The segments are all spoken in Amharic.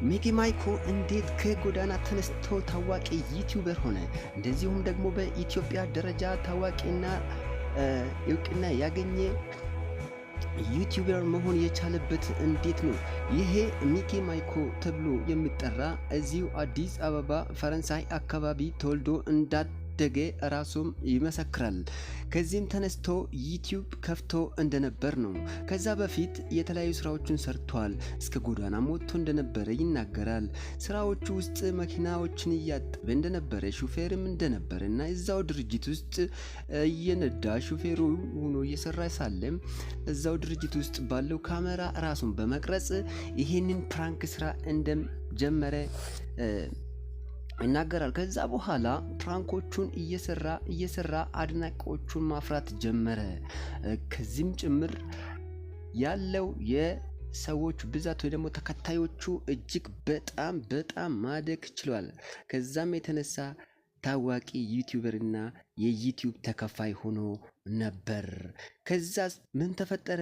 ሚኪ ማይኮ እንዴት ከጎዳና ተነስቶ ታዋቂ ዩቲዩበር ሆነ? እንደዚሁም ደግሞ በኢትዮጵያ ደረጃ ታዋቂና እውቅና ያገኘ ዩቲዩበር መሆን የቻለበት እንዴት ነው? ይሄ ሚኪ ማይኮ ተብሎ የሚጠራ እዚሁ አዲስ አበባ ፈረንሳይ አካባቢ ተወልዶ እንዳደገ ራሱም ይመሰክራል። ከዚህም ተነስቶ ዩቲዩብ ከፍቶ እንደነበር ነው። ከዛ በፊት የተለያዩ ስራዎችን ሰርቷል። እስከ ጎዳና ሞቶ እንደነበረ ይናገራል። ስራዎቹ ውስጥ መኪናዎችን እያጠበ እንደነበረ፣ ሹፌርም እንደነበረ እና እዛው ድርጅት ውስጥ እየነዳ ሹፌሩ ሆኖ እየሰራ ሳለ እዛው ድርጅት ውስጥ ባለው ካሜራ ራሱን በመቅረጽ ይሄንን ፕራንክ ስራ እንደጀመረ ይናገራል። ከዛ በኋላ ፕራንኮቹን እየሰራ አድናቂዎቹን ማፍራት ጀመረ። ከዚህም ጭምር ያለው የሰዎች ብዛት ወይ ደግሞ ተከታዮቹ እጅግ በጣም ማደግ ችሏል። ከዛም የተነሳ ታዋቂ ዩቲዩበር እና የዩቲዩብ ተከፋይ ሆኖ ነበር። ከዛ ምን ተፈጠረ?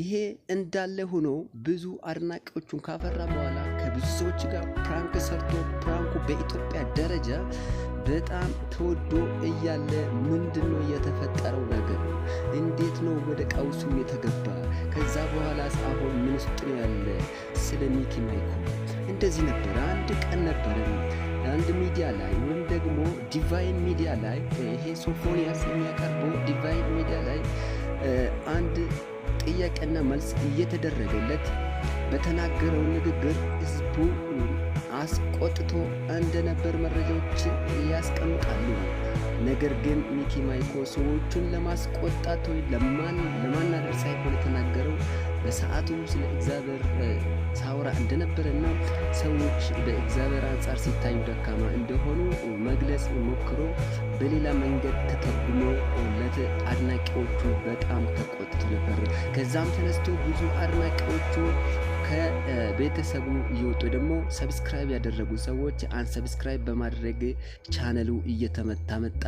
ይሄ እንዳለ ሆኖ ብዙ አድናቂዎቹን ካፈራ በኋላ ከብዙ ሰዎች ጋር ፕራንክ ሰርቶ ፕራንኩ በኢትዮጵያ ደረጃ በጣም ተወዶ እያለ ምንድነው የተፈጠረው ነገር? እንዴት ነው ወደ ቀውሱ የተገባ? ከዛ በኋላ አሁን ምን ውስጥ ነው ያለ? ስለ ሚኪ ማይኮ እንደዚህ ነበር። አንድ ቀን ነበረ አንድ ሚዲያ ላይ ወይም ደግሞ ዲቫይን ሚዲያ ላይ ይሄ ሶፎንያስ የሚያቀርበው ዲቫይን ሚዲያ ላይ አንድ ጥያቄና መልስ እየተደረገለት በተናገረው ንግግር ህዝቡ አስቆጥቶ እንደነበር መረጃዎች ያስቀምጣሉ። ነገር ግን ሚኪ ማይኮ ሰዎቹን ለማስቆጣት ወይ ለማናደር ሳይሆን የተናገረው በሰዓቱ ስለ እግዚአብሔር ሳውራ እንደነበረና ሰዎች በእግዚአብሔር አንጻር ሲታዩ ደካማ እንደሆኑ መግለጽ ሞክሮ በሌላ መንገድ ተተርጉሞ ለአድናቂዎቹ በጣም ተቆጥቶ ነበር። ከዛም ተነስቶ ብዙ አድናቂዎቹ ከቤተሰቡ እየወጡ ደግሞ ሰብስክራይብ ያደረጉ ሰዎች አንሰብስክራይብ በማድረግ ቻነሉ እየተመታ መጣ።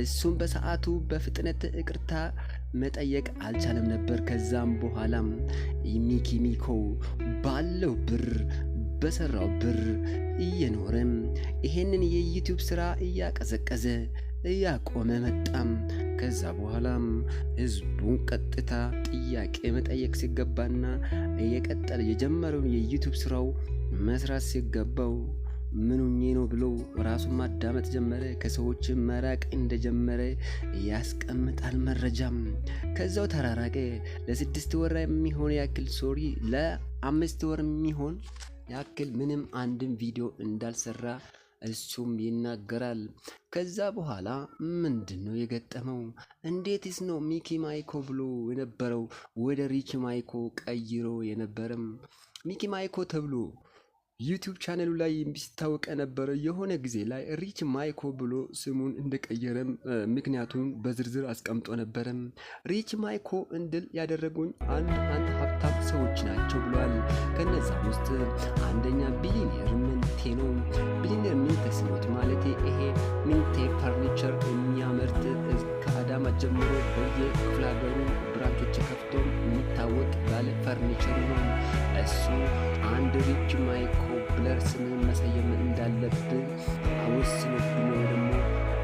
እሱም በሰዓቱ በፍጥነት ይቅርታ መጠየቅ አልቻለም ነበር። ከዛም በኋላም ሚኮ ባለው ብር በሰራው ብር እየኖረም ይሄንን የዩቲዩብ ስራ እያቀዘቀዘ እያቆመ መጣም። ከዛ በኋላም ህዝቡን ቀጥታ ጥያቄ መጠየቅ ሲገባና እየቀጠለ የጀመረውን የዩቲዩብ ስራው መስራት ሲገባው ምኑኜ ነው ብሎ ራሱን ማዳመጥ ጀመረ። ከሰዎች መራቅ እንደጀመረ ያስቀምጣል መረጃም። ከዛው ተራራቀ። ለ6 ወር የሚሆን ያክል ለ5 ወር የሚሆን ያክል ምንም አንድም ቪዲዮ እንዳልሰራ እሱም ይናገራል። ከዛ በኋላ ምንድነው የገጠመው? እንዴትስ ነው ሚኪ ማይኮ ብሎ የነበረው ወደ ሪች ማይኮ ቀይሮ የነበረም? ሚኪ ማይኮ ተብሎ ዩቲዩብ ቻነሉ ላይ የሚታወቅ ነበረ። የሆነ ጊዜ ላይ ሪች ማይኮ ብሎ ስሙን እንደቀየረም ምክንያቱም በዝርዝር አስቀምጦ ነበረም። ሪች ማይኮ እንድል ያደረጉኝ አንድ ሀብታም ሰዎች ናቸው ብሏል። ከነዛ ውስጥ አንደኛ ቢሊኒየር ምንቴ ነው። ቢሊኒየር ምንቴ ስኖት ማለት ይሄ ምንቴ ፈርኒቸር የሚያመርት ከአዳማ ጀምሮ በየክፍለ ሀገሩ ብራንቾች ከፍቶ የሚታወቅ ባለ ፈርኒቸር ነው። እሱ አንድ ሪች ማይኮ ብለር ስምን መሰየም እንዳለብን አወስኖብኝ ደግሞ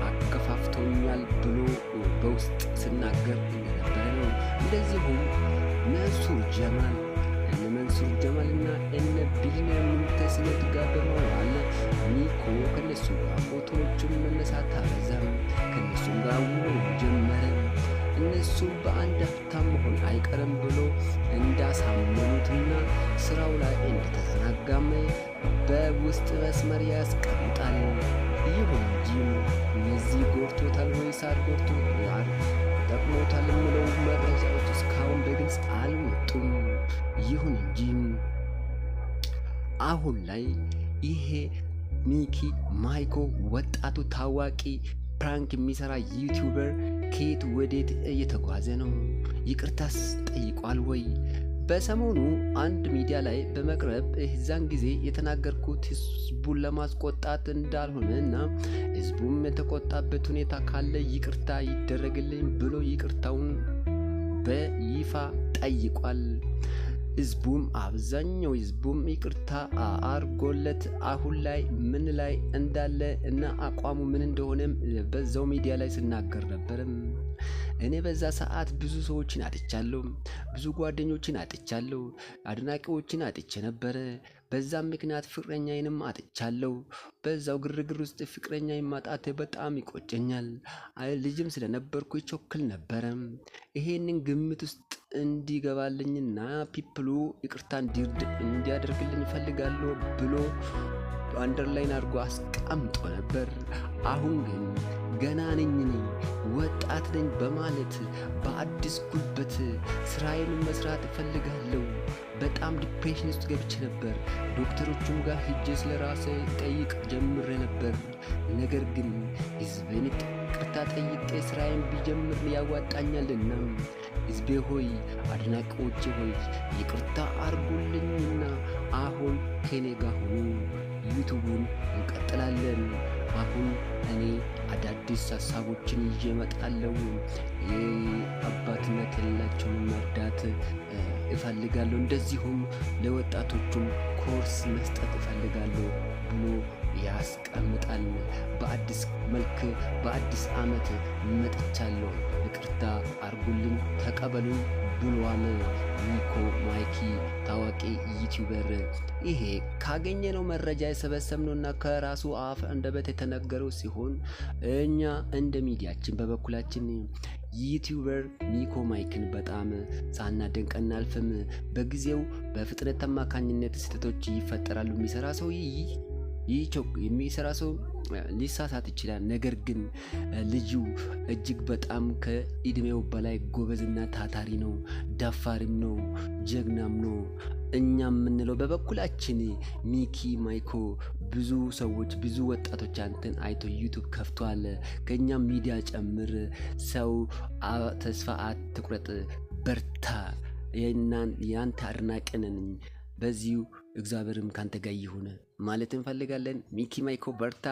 አከፋፍቶኛል ብሎ በውስጥ ስናገር እንደነበረ ነው። እንደዚሁም መንሱር ጀማል እና እነ ቢሊኒየር ምንቴ ስኖት ጋር በመዋል ሚኮ ከነሱ ጋር ፎቶዎችን መነሳት አበዛም። ከነሱም ጋር ውሎ ጀመረ። እነሱ በአንድ ሀብታም መሆን አይቀርም ብሎ እንዳሳመኑትና ስራው ላይ እንደተዘናጋመ በውስጥ መስመር ያስቀምጣል። ይሁን እንጂ እነዚህ ጎርቶታል ወይስ አልጎርቶታል ጠቅሞታል የሚለው መረጃዎች እስካሁን በግልጽ አልወጡም። ይሁን እንጂ አሁን ላይ ይሄ ሚኪ ማይኮ ወጣቱ ታዋቂ ፕራንክ የሚሰራ ዩቲዩበር ከየት ወዴት እየተጓዘ ነው? ይቅርታስ ጠይቋል ወይ? በሰሞኑ አንድ ሚዲያ ላይ በመቅረብ እዛን ጊዜ የተናገርኩት ህዝቡን ለማስቆጣት እንዳልሆነ እና ህዝቡም የተቆጣበት ሁኔታ ካለ ይቅርታ ይደረግልኝ ብሎ ይቅርታውን በይፋ ጠይቋል። ህዝቡም አብዛኛው ህዝቡም ይቅርታ አርጎለት አሁን ላይ ምን ላይ እንዳለ እና አቋሙ ምን እንደሆነም በዛው ሚዲያ ላይ ስናገር ነበርም። እኔ በዛ ሰዓት ብዙ ሰዎችን አጥቻለሁ፣ ብዙ ጓደኞችን አጥቻለሁ፣ አድናቂዎችን አጥቼ ነበረ። በዛም ምክንያት ፍቅረኛዬንም አጥቻለሁ። በዛው ግርግር ውስጥ ፍቅረኛዬን ማጣት በጣም ይቆጨኛል። ልጅም ስለነበርኩ ይቸኩል ነበረ። ይሄንን ግምት ውስጥ እንዲገባልኝና ፒፕሉ ይቅርታ እንዲያደርግልኝ እፈልጋለሁ ብሎ አንደርላይን አድርጎ አስቀምጦ ነበር። አሁን ግን ገና ነኝ ወጣት ነኝ በማለት በአዲስ ጉልበት ስራዬን መስራት እፈልጋለሁ። በጣም ዲፕሬሽን ውስጥ ገብቼ ነበር። ዶክተሮቹም ጋር ሂጄ ስለራሴ ጠይቅ ጀምሬ ነበር። ነገር ግን ህዝቤን ይቅርታ ጠይቄ ስራዬን ቢጀምር ያዋጣኛልና ህዝቤ ሆይ፣ አድናቂዎቼ ሆይ ይቅርታ አርጉልኝና አሁን ከኔ ጋር ሁኑ። ዩቱቡን እንቀጥላለን። አሁን እኔ አዳዲስ ሀሳቦችን ይዤ እመጣለሁ። አባትነት የሌላቸውን መርዳት እፈልጋለሁ። እንደዚሁም ለወጣቶቹም ኮርስ መስጠት እፈልጋለሁ ብሎ ያስቀምጣል። በአዲስ መልክ በአዲስ ዓመት መጥቻለሁ፣ ይቅርታ አርጉልኝ ተቀበሉኝ ብሏል ሚኮ ማይኪ ታዋቂ ዩቲዩበር። ይሄ ካገኘነው መረጃ የሰበሰብነውና ከራሱ አፍ አንደበት የተነገረው ሲሆን እኛ እንደ ሚዲያችን በበኩላችን ዩቲዩበር ሚኮ ማይክን በጣም ሳናደንቅ አናልፍም። በጊዜው በፍጥነት አማካኝነት ስህተቶች ይፈጠራሉ። የሚሰራ ሰው ሊሳሳት ይችላል። ነገር ግን ልጁ እጅግ በጣም ከእድሜው በላይ ጎበዝና ታታሪ ነው፣ ደፋሪም ነው፣ ጀግናም ነው። እኛ የምንለው በበኩላችን ሚኪ ማይኮ ብዙ ሰዎች ብዙ ወጣቶች አንተን አይቶ ዩቱብ ከፍቷል። ከኛ ሚዲያ ጨምር። ሰው ተስፋ አትቁረጥ፣ በርታ፣ ያንተ አድናቂ ነን። በዚሁ እግዚአብሔርም ካንተ ጋር ይሁን ማለት እንፈልጋለን። ሚኪ ማይኮ በርታ።